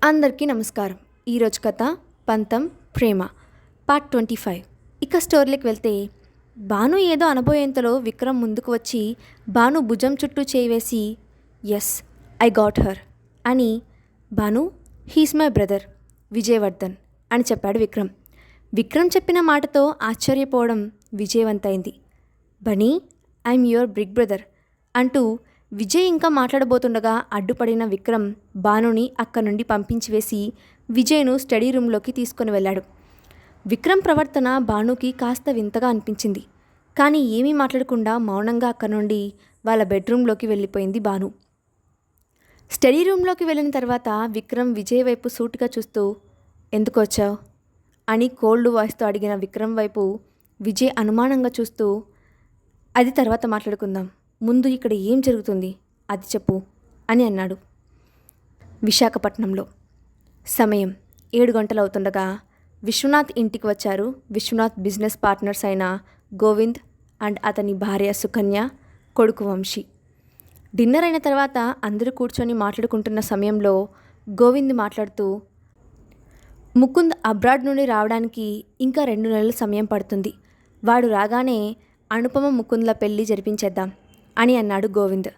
అందరికీ నమస్కారం. ఈరోజు కథ పంతం ప్రేమ పార్ట్ 25. ఇక స్టోరీలోకి వెళ్తే, భాను ఏదో అనబోయేంతలో విక్రమ్ ముందుకు వచ్చి భాను భుజం చుట్టూ చేయివేసి ఎస్ ఐ గాట్ హర్ అని, Bhanu he's my brother Vijayavardhan అని చెప్పాడు విక్రమ్. విక్రమ్ చెప్పిన మాటతో ఆశ్చర్యపోవడం విజయవంతైంది. బనీ ఐఎమ్ యువర్ బిగ్ బ్రదర్ అంటూ విజయ్ ఇంకా మాట్లాడబోతుండగా అడ్డుపడిన విక్రమ్ భానుని అక్కడి నుండి పంపించి వేసి విజయ్ను స్టడీ రూమ్లోకి తీసుకొని వెళ్ళాడు. విక్రమ్ ప్రవర్తన భానుకి కాస్త వింతగా అనిపించింది. కానీ ఏమీ మాట్లాడకుండా మౌనంగా అక్కడి నుండి వాళ్ళ బెడ్రూమ్లోకి వెళ్ళిపోయింది భాను. స్టడీ రూమ్లోకి వెళ్ళిన తర్వాత విక్రమ్ విజయ్ వైపు సూటిగా చూస్తూ ఎందుకు వచ్చావు అని కోల్డ్ వాయిస్తో అడిగిన విక్రమ్ వైపు విజయ్ అనుమానంగా చూస్తూ అది తర్వాత మాట్లాడుకుందాం, ముందు ఇక్కడ ఏం జరుగుతుంది అది చెప్పు అని అన్నాడు. విశాఖపట్నంలో సమయం 7 గంటలు అవుతుండగా విశ్వనాథ్ ఇంటికి వచ్చారు విశ్వనాథ్ బిజినెస్ పార్ట్నర్స్ అయిన గోవింద్ అండ్ అతని భార్య సుకన్య, కొడుకు వంశీ. డిన్నర్ అయిన తర్వాత అందరూ కూర్చొని మాట్లాడుకుంటున్న సమయంలో గోవింద్ మాట్లాడుతూ, ముకుంద్ అబ్రాడ్ నుండి రావడానికి ఇంకా 2 నెలల సమయం పడుతుంది. వాడు రాగానే అనుపమ ముకుంద్ల పెళ్లి జరిపించేద్దాం అని అన్నాడు గోవింద్.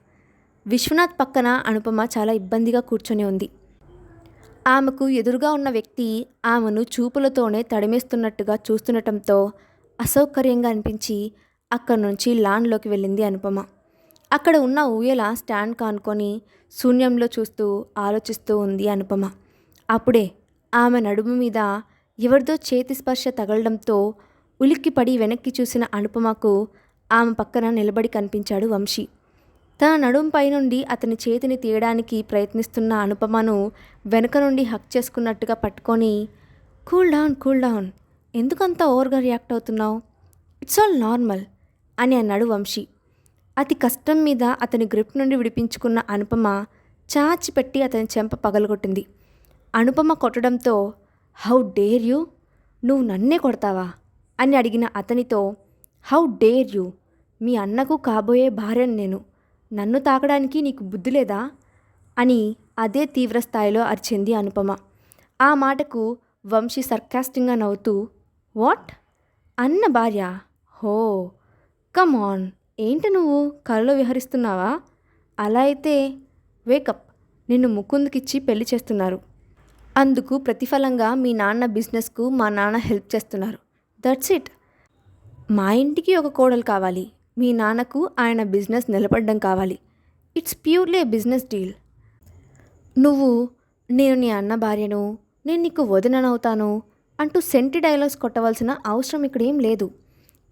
విశ్వనాథ్ పక్కన అనుపమ చాలా ఇబ్బందిగా కూర్చొని ఉంది. ఆమెకు ఎదురుగా ఉన్న వ్యక్తి ఆమెను చూపులతోనే తడిమేస్తున్నట్టుగా చూస్తుండటంతో అసౌకర్యంగా అనిపించి అక్కడి నుంచి లాన్లోకి వెళ్ళింది అనుపమ. అక్కడ ఉన్న ఊయల స్టాండ్ కానుకొని శూన్యంలో చూస్తూ ఆలోచిస్తూ ఉంది అనుపమ. అప్పుడే ఆమె నడుము మీద ఎవరిదో చేతి స్పర్శ తగలడంతో ఉలిక్కిపడి వెనక్కి చూసిన అనుపమకు ఆమె పక్కన నిలబడి కనిపించాడు వంశీ. తన నడుంపై నుండి అతని చేతిని తీయడానికి ప్రయత్నిస్తున్న అనుపమను వెనక నుండి హక్ చేసుకున్నట్టుగా పట్టుకొని కూల్ డౌన్ ఎందుకంత ఓవర్గా రియాక్ట్ అవుతున్నావు, ఇట్స్ ఆల్ నార్మల్ అని అన్నాడు వంశీ. అతి కష్టం మీద అతని గ్రిప్ నుండి విడిపించుకున్న అనుపమ చాచిపెట్టి అతని చెంప పగలగొట్టింది. అనుపమ కొట్టడంతో హౌ డేర్ యూ, నువ్వు నన్నే కొడతావా అని అడిగిన అతనితో హౌ డేర్ యూ, మీ అన్నకు కాబోయే భార్యను నేను, నన్ను తాకడానికి నీకు బుద్ధి లేదా అని అదే తీవ్రస్థాయిలో అరిచింది అనుపమ. ఆ మాటకు వంశీ సర్కాస్టింగ్గా నవ్వుతూ వాట్, అన్న భార్య, హో కమ్ ఆన్, ఏంటి నువ్వు కలలో విహరిస్తున్నావా? అలా అయితే వేకప్, నిన్ను ముకుందుకిచ్చి పెళ్లి చేస్తున్నారు. అందుకు ప్రతిఫలంగా మీ నాన్న బిజినెస్కు మా నాన్న హెల్ప్ చేస్తున్నారు. That's it. మా ఇంటికి ఒక కోడలు కావాలి, మీ నాన్నకు ఆయన బిజినెస్ నిలబడడం కావాలి. It's purely business deal. నువ్వు నేను నీ అన్న భార్యను, నేను నీకు వదిననవుతాను అంటూ సెంటి డైలాగ్స్ కొట్టవలసిన అవసరం ఇక్కడేం లేదు.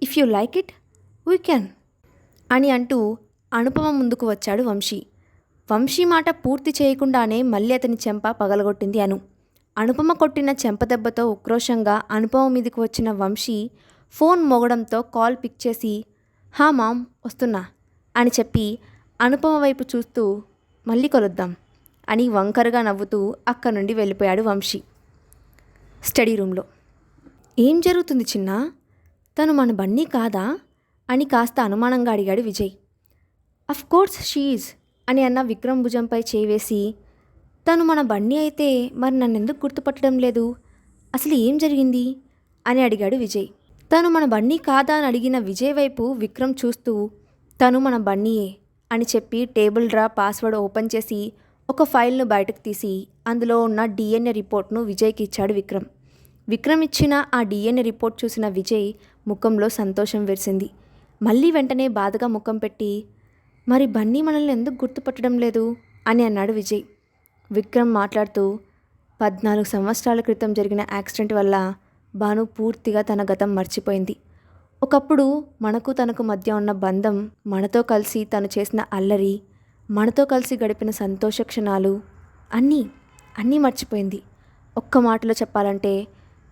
If you like it we can అని అంటూ అనుపమ ముందుకు వచ్చాడు వంశీ. వంశీ మాట పూర్తి చేయకుండానే మళ్ళీ అతని చెంప పగలగొట్టింది అను. అనుపమ కొట్టిన చెంపదెబ్బతో ఉక్రోషంగా అనుపమ మీదకు వచ్చిన వంశీ ఫోన్ మోగడంతో కాల్ పిక్ చేసి హా మామ్ వస్తున్నా అని చెప్పి అనుపమ వైపు చూస్తూ మళ్ళీ కలుద్దాం అని వంకరగా నవ్వుతూ అక్కడి నుండి వెళ్ళిపోయాడు వంశీ. స్టడీ రూమ్లో ఏం జరుగుతుంది చిన్న, తను మన బన్నీ కాదా అని కాస్త అనుమానంగా అడిగాడు విజయ్. అఫ్ కోర్స్ షీఈజ్ అని అన్న విక్రమ్ భుజంపై చేయివేసి తను మన బన్నీ అయితే మరి నన్నెందుకు గుర్తుపట్టడం లేదు, అసలు ఏం జరిగింది అని అడిగాడు విజయ్. తను మన బన్నీ కాదా అని అడిగిన విజయ్ వైపు విక్రమ్ చూస్తూ తను మన బన్నీయే అని చెప్పి టేబుల్ డ్రా పాస్వర్డ్ ఓపెన్ చేసి ఒక ఫైల్ను బయటకు తీసి అందులో ఉన్న డిఎన్ఏ రిపోర్ట్ను విజయ్కి ఇచ్చాడు విక్రమ్. విక్రమ్ ఇచ్చిన ఆ డిఎన్ఏ రిపోర్ట్ చూసిన విజయ్ ముఖంలో సంతోషం విరిసింది. మళ్ళీ వెంటనే బాధగా ముఖం పెట్టి మరి బన్నీ మనల్ని ఎందుకు గుర్తుపట్టడం లేదు అని అన్నాడు విజయ్. విక్రమ్ మాట్లాడుతూ 14 సంవత్సరాల క్రితం జరిగిన యాక్సిడెంట్ వల్ల భాను పూర్తిగా తన గతం మర్చిపోయింది. ఒకప్పుడు మనకు తనకు మధ్య ఉన్న బంధం, మనతో కలిసి తను చేసిన అల్లరి, మనతో కలిసి గడిపిన సంతోష క్షణాలు అన్నీ మర్చిపోయింది. ఒక్క మాటలో చెప్పాలంటే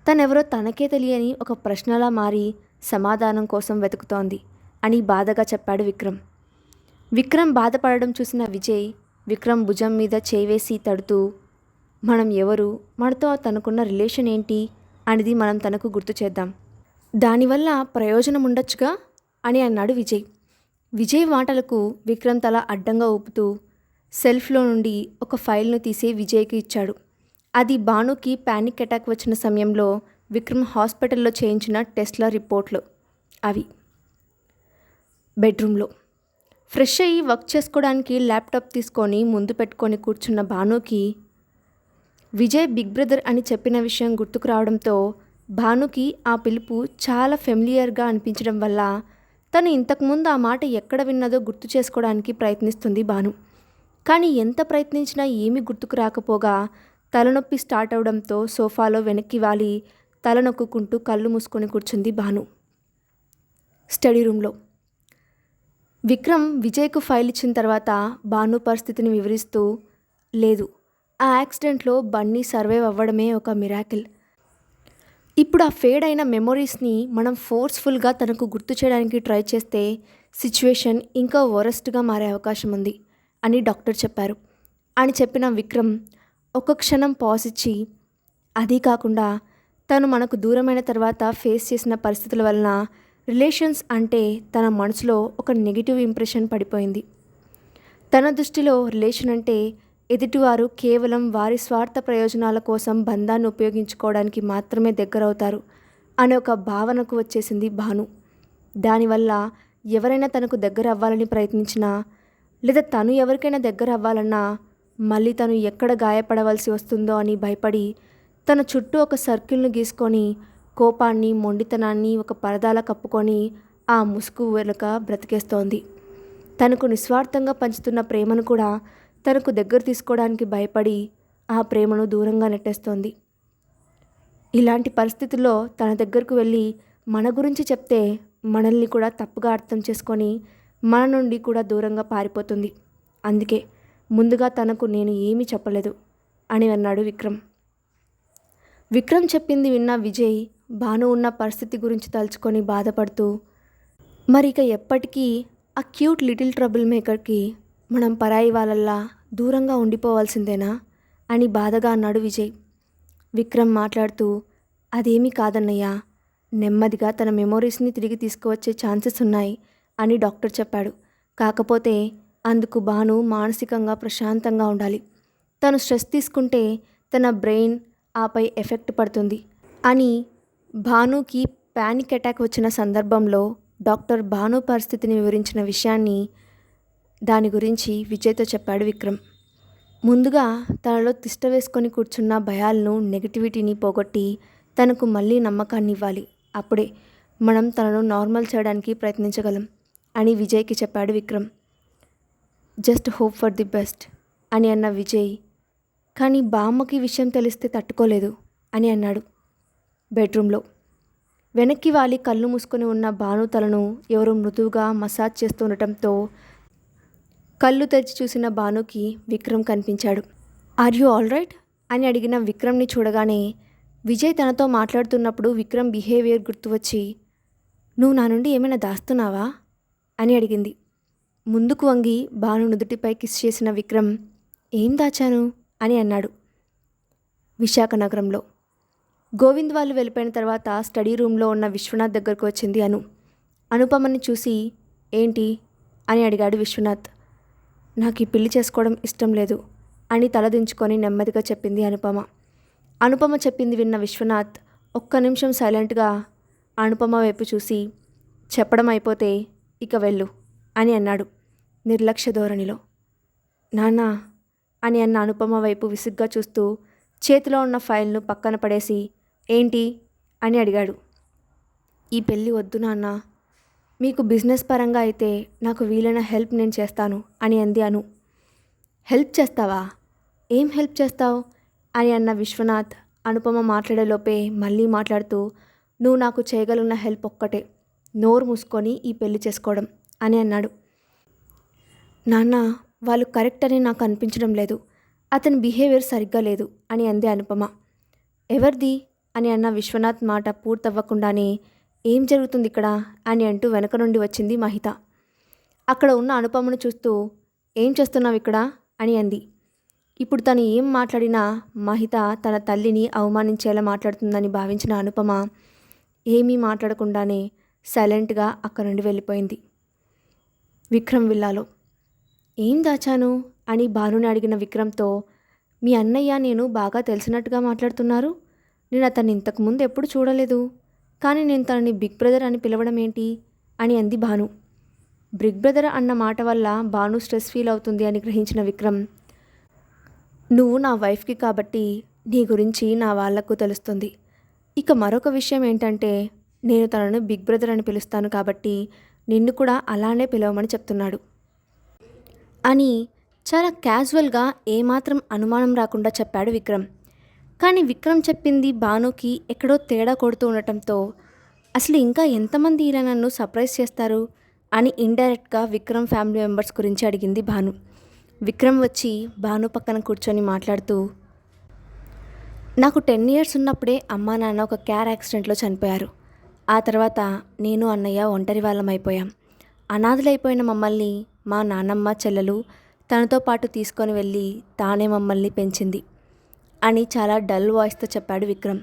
తనెవరో తనకే తెలియని ఒక ప్రశ్నలా మారి సమాధానం కోసం వెతుకుతోంది అని బాధగా చెప్పాడు విక్రమ్. విక్రమ్ బాధపడడం చూసిన విజయ్ విక్రమ్ భుజం మీద చేయివేసి తడుతూ మనం ఎవరు, మనతో తనకున్న రిలేషన్ ఏంటి అనేది మనం తనకు గుర్తు చేద్దాం, దానివల్ల ప్రయోజనం ఉండొచ్చుగా అని అన్నాడు విజయ్. విజయ్ మాటలకు విక్రమ్ తల అడ్డంగా ఊపుతూ సెల్ఫ్లో నుండి ఒక ఫైల్ను తీసి విజయ్కి ఇచ్చాడు. అది భానుకి ప్యానిక్ అటాక్ వచ్చిన సమయంలో విక్రమ్ హాస్పిటల్లో చేయించిన టెస్ట్ల రిపోర్ట్లు అవి. బెడ్రూమ్లో ఫ్రెష్ అయ్యి వర్క్ చేసుకోవడానికి ల్యాప్టాప్ తీసుకొని ముందు పెట్టుకొని కూర్చున్న భానుకి విజయ్ బిగ్ బ్రదర్ అని చెప్పిన విషయం గుర్తుకు రావడంతో భానుకి ఆ పిలుపు చాలా ఫెమిలియర్గా అనిపించడం వల్ల తను ఇంతకుముందు ఆ మాట ఎక్కడ విన్నదో గుర్తు చేసుకోవడానికి ప్రయత్నిస్తుంది భాను. కానీ ఎంత ప్రయత్నించినా ఏమీ గుర్తుకు రాకపోగా తలనొప్పి స్టార్ట్ అవడంతో సోఫాలో వెనక్కి వాలి తలనొక్కుంటూ కళ్ళు మూసుకొని కూర్చుంది భాను. స్టడీ రూమ్లో విక్రమ్ విజయ్కు ఫైల్ ఇచ్చిన తర్వాత భాను పరిస్థితిని వివరిస్తూ, లేదు, ఆ యాక్సిడెంట్లో బన్నీ సర్వైవ్ అవ్వడమే ఒక మిరాకిల్. ఇప్పుడు ఆ ఫేడ్ అయిన మెమొరీస్ని మనం ఫోర్స్ఫుల్గా తనకు గుర్తు చేయడానికి ట్రై చేస్తే సిచ్యువేషన్ ఇంకా వరస్ట్గా మారే అవకాశం ఉంది అని డాక్టర్ చెప్పారు అని చెప్పిన విక్రమ్ ఒక క్షణం పాజ్ ఇచ్చి, అదీ కాకుండా తను మనకు దూరమైన తర్వాత ఫేస్ చేసిన పరిస్థితుల వలన రిలేషన్స్ అంటే తన మనసులో ఒక నెగిటివ్ ఇంప్రెషన్ పడిపోయింది. తన దృష్టిలో రిలేషన్ అంటే ఎదుటివారు కేవలం వారి స్వార్థ ప్రయోజనాల కోసం బంధాన్ని ఉపయోగించుకోవడానికి మాత్రమే దగ్గరవుతారు అనే ఒక భావనకు వచ్చేసింది భాను. దానివల్ల ఎవరైనా తనకు దగ్గర అవ్వాలని ప్రయత్నించినా లేదా తను ఎవరికైనా దగ్గర అవ్వాలన్నా మళ్ళీ తను ఎక్కడ గాయపడవలసి వస్తుందో అని భయపడి తన చుట్టూ ఒక సర్కిల్ను గీసుకొని కోపాన్ని మొండితనాన్ని ఒక పరదాల కప్పుకొని ఆ ముసుగు వెనుక బ్రతికేస్తోంది. తనకు నిస్వార్థంగా పంచుతున్న ప్రేమను కూడా తనకు దగ్గర తీసుకోవడానికి భయపడి ఆ ప్రేమను దూరంగా నెట్టేస్తోంది. ఇలాంటి పరిస్థితుల్లో తన దగ్గరకు వెళ్ళి మన గురించి చెప్తే మనల్ని కూడా తప్పుగా అర్థం చేసుకొని మన నుండి కూడా దూరంగా పారిపోతుంది. అందుకే ముందుగా తనకు నేను ఏమీ చెప్పలేదు అని అన్నాడు విక్రమ్. విక్రమ్ చెప్పింది విన్న విజయ్ భాను ఉన్న పరిస్థితి గురించి తలుచుకొని బాధపడుతూ, మరి ఇక ఎప్పటికీ ఆ క్యూట్ లిటిల్ ట్రబుల్ మేకర్కి మనం పరాయి వాళ్ళల్లా దూరంగా ఉండిపోవాల్సిందేనా అని బాధగా అన్నాడు విజయ్. విక్రమ్ మాట్లాడుతూ, అదేమీ కాదన్నయ్యా, నెమ్మదిగా తన మెమొరీస్ని తిరిగి తీసుకువచ్చే ఛాన్సెస్ ఉన్నాయి అని డాక్టర్ చెప్పాడు. కాకపోతే అందుకు భాను మానసికంగా ప్రశాంతంగా ఉండాలి. తను స్ట్రెస్ తీసుకుంటే తన బ్రెయిన్ ఆపై ఎఫెక్ట్ పడుతుంది అని భానుకి ప్యానిక్ అటాక్ వచ్చిన సందర్భంలో డాక్టర్ భాను పరిస్థితిని వివరించిన విషయాన్ని దాని గురించి విజయ్తో చెప్పాడు విక్రమ్. ముందుగా తనలో తిష్ట వేసుకొని కూర్చున్న భయాలను నెగిటివిటీని పోగొట్టి తనకు మళ్ళీ నమ్మకాన్ని ఇవ్వాలి. అప్పుడే మనం తనను నార్మల్ చేయడానికి ప్రయత్నించగలం అని విజయ్కి చెప్పాడు Vikram. Just hope for the best అని అన్న విజయ్, కానీ బామ్మకి విషయం తెలిస్తే తట్టుకోలేదు అని అన్నాడు. బెడ్రూమ్లో వెనక్కి వాలి కళ్ళు మూసుకొని ఉన్న భాను తలను ఎవరో మృదువుగా మసాజ్ చేస్తుండటంతో కళ్ళు తెరిచి చూసిన భానుకి విక్రమ్ కనిపించాడు. ఆర్ యూ ఆల్ రైట్ అని అడిగిన విక్రమ్ని చూడగానే విజయ్ తనతో మాట్లాడుతున్నప్పుడు విక్రమ్ బిహేవియర్ గుర్తువచ్చి, నువ్వు నా నుండి ఏమైనా దాస్తున్నావా అని అడిగింది. ముందుకు వంగి భాను నుదుటిపై కిస్ చేసిన విక్రమ్, ఏం దాచాను అని అన్నాడు. విశాఖ నగరంలో గోవింద్ వాళ్ళు వెళ్ళిపోయిన తర్వాత స్టడీ రూమ్లో ఉన్న విశ్వనాథ్ దగ్గరకు వచ్చింది అనుపమని చూసి, ఏంటి అని అడిగాడు విశ్వనాథ్. నాకు ఈ పెళ్లి చేసుకోవడం ఇష్టం లేదు అని తలదించుకొని నెమ్మదిగా చెప్పింది అనుపమ చెప్పింది విన్న విశ్వనాథ్ ఒక్క నిమిషం సైలెంట్గా అనుపమ వైపు చూసి, చెప్పడం అయిపోతే ఇక వెళ్ళు అని అన్నాడు నిర్లక్ష్య ధోరణిలో. నాన్నా అని అన్న అనుపమ వైపు విసుగ్గా చూస్తూ చేతిలో ఉన్న ఫైల్ను పక్కన పడేసి, ఏంటి అని అడిగాడు. ఈ పెళ్ళి వద్దు నాన్న, మీకు బిజినెస్ పరంగా అయితే నాకు వీలైన హెల్ప్ నేను చేస్తాను అని అంది అను. హెల్ప్ చేస్తావా? ఏం హెల్ప్ చేస్తావు అని అన్న విశ్వనాథ్ అనుపమ మాట్లాడేలోపే మళ్ళీ మాట్లాడుతూ, నువ్వు నాకు చేయగలిగిన హెల్ప్ ఒక్కటే, నోరు మూసుకొని ఈ పెళ్లి చేసుకోవడం అని అన్నాడు. నాన్న, వాళ్ళు కరెక్ట్ అని నాకు అనిపించడం లేదు, అతని బిహేవియర్ సరిగ్గా లేదు అని అంది అనుపమ. ఎవరిది అని అన్న విశ్వనాథ్ మాట పూర్తవ్వకుండానే, ఏం జరుగుతుంది ఇక్కడ అని అంటూ వెనక నుండి వచ్చింది మహిత. అక్కడ ఉన్న అనుపమను చూస్తూ, ఏం చేస్తున్నావు ఇక్కడ అని అంది. ఇప్పుడు తను ఏం మాట్లాడినా మహిత తన తల్లిని అవమానించేలా మాట్లాడుతుందని భావించిన అనుపమ ఏమీ మాట్లాడకుండానే సైలెంట్గా అక్కడి నుండి వెళ్ళిపోయింది. విక్రమ్ విల్లాలో ఏం దాచాను అని భానుని అడిగిన విక్రమ్తో, మీ అన్నయ్య నేను బాగా తెలిసినట్టుగా మాట్లాడుతున్నారు. నేను అతన్ని ఇంతకుముందు ఎప్పుడు చూడలేదు. కానీ నేను తనని బిగ్ బ్రదర్ అని పిలవడం ఏంటి అని అంది భాను. బిగ్ బ్రదర్ అన్న మాట వల్ల భాను స్ట్రెస్ ఫీల్ అవుతుంది అని గ్రహించిన విక్రమ్, నువ్వు నా వైఫ్కి కాబట్టి నీ గురించి నా వాళ్లకు తెలుస్తుంది. ఇక మరొక విషయం ఏంటంటే నేను తనను బిగ్ బ్రదర్ అని పిలుస్తాను కాబట్టి నిన్ను కూడా అలానే పిలవమని చెప్తున్నాడు అని చాలా క్యాజువల్గా ఏమాత్రం అనుమానం రాకుండా చెప్పాడు విక్రమ్. కానీ విక్రమ్ చెప్పింది భానుకి ఎక్కడో తేడా కొడుతూ ఉండటంతో అసలు ఇంకా ఎంతమంది ఇలా నన్ను సర్ప్రైజ్ చేస్తారు అని ఇండైరెక్ట్గా విక్రమ్ ఫ్యామిలీ మెంబర్స్ గురించి అడిగింది భాను. విక్రమ్ వచ్చి భాను పక్కన కూర్చొని మాట్లాడుతూ, నాకు 10 years ఉన్నప్పుడే అమ్మా నాన్న ఒక కార్ యాక్సిడెంట్లో చనిపోయారు. ఆ తర్వాత నేను అన్నయ్య ఒంటరి వాళ్ళం అయిపోయాం. అనాథలైపోయిన మమ్మల్ని మా నాన్నమ్మ చెల్లెలు తనతో పాటు తీసుకొని వెళ్ళి తానే మమ్మల్ని పెంచింది అని చాలా డల్ వాయిస్తో చెప్పాడు విక్రమ్.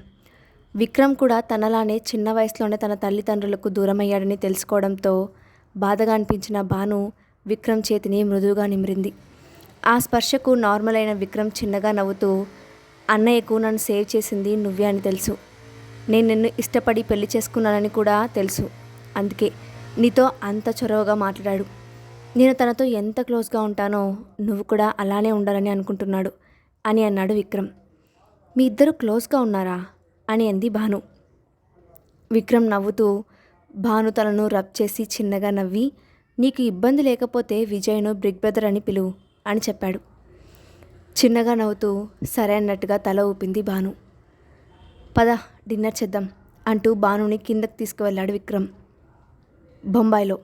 విక్రమ్ కూడా తనలానే చిన్న వయసులోనే తన తల్లిదండ్రులకు దూరమయ్యాడని తెలుసుకోవడంతో బాధగా అనిపించిన భాను విక్రమ్ చేతిని మృదువుగా నిమిరింది. ఆ స్పర్శకు నార్మల్ అయిన విక్రమ్ చిన్నగా నవ్వుతూ, అన్నయ్యకు నన్ను సేవ్ చేసింది నువ్వే అని తెలుసు. నేను నిన్ను ఇష్టపడి పెళ్లి చేసుకున్నానని కూడా తెలుసు. అందుకే నీతో అంత చొరవగా మాట్లాడాడు. నేను తనతో ఎంత క్లోజ్గా ఉంటానో నువ్వు కూడా అలానే ఉండాలని అనుకుంటున్నాడు అని అన్నాడు విక్రమ్. మీ ఇద్దరు క్లోజ్గా ఉన్నారా అని అంది భాను. విక్రమ్ నవ్వుతూ భాను తలను రబ్ చేసి చిన్నగా నవ్వి, నీకు ఇబ్బంది లేకపోతే విజయ్ను బిగ్ బ్రదర్ అని పిలువు అని చెప్పాడు. చిన్నగా నవ్వుతూ సరే అన్నట్టుగా తల ఊపింది భాను. పద డిన్నర్ చేద్దాం అంటూ భానుని కిందకి తీసుకువెళ్ళాడు విక్రమ్. బొంబాయిలో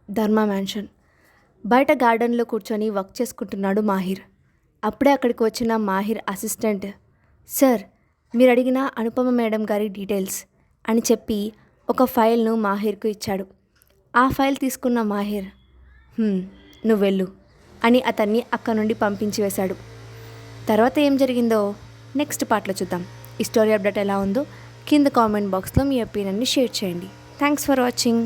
ధర్మా మ్యాన్షన్ బయట గార్డెన్లో కూర్చొని వర్క్ చేసుకుంటున్నాడు మాహిర్. అప్పుడే అక్కడికి వచ్చిన మాహిర్ అసిస్టెంట్, సార్ మీరు అడిగిన అనుపమ మేడం గారి డీటెయిల్స్ అని చెప్పి ఒక ఫైల్ను మాహిర్కు ఇచ్చాడు. ఆ ఫైల్ తీసుకున్న మాహిర్, నువ్వు వెళ్ళు అని అతన్ని అక్కడి నుండి పంపించి వేశాడు. తర్వాత ఏం జరిగిందో నెక్స్ట్ పార్ట్లో చూద్దాం. ఈ స్టోరీ అప్డేట్ ఎలా ఉందో కింద కామెంట్ బాక్స్లో మీ ఒపీనియన్ని షేర్ చేయండి. Thanks for watching.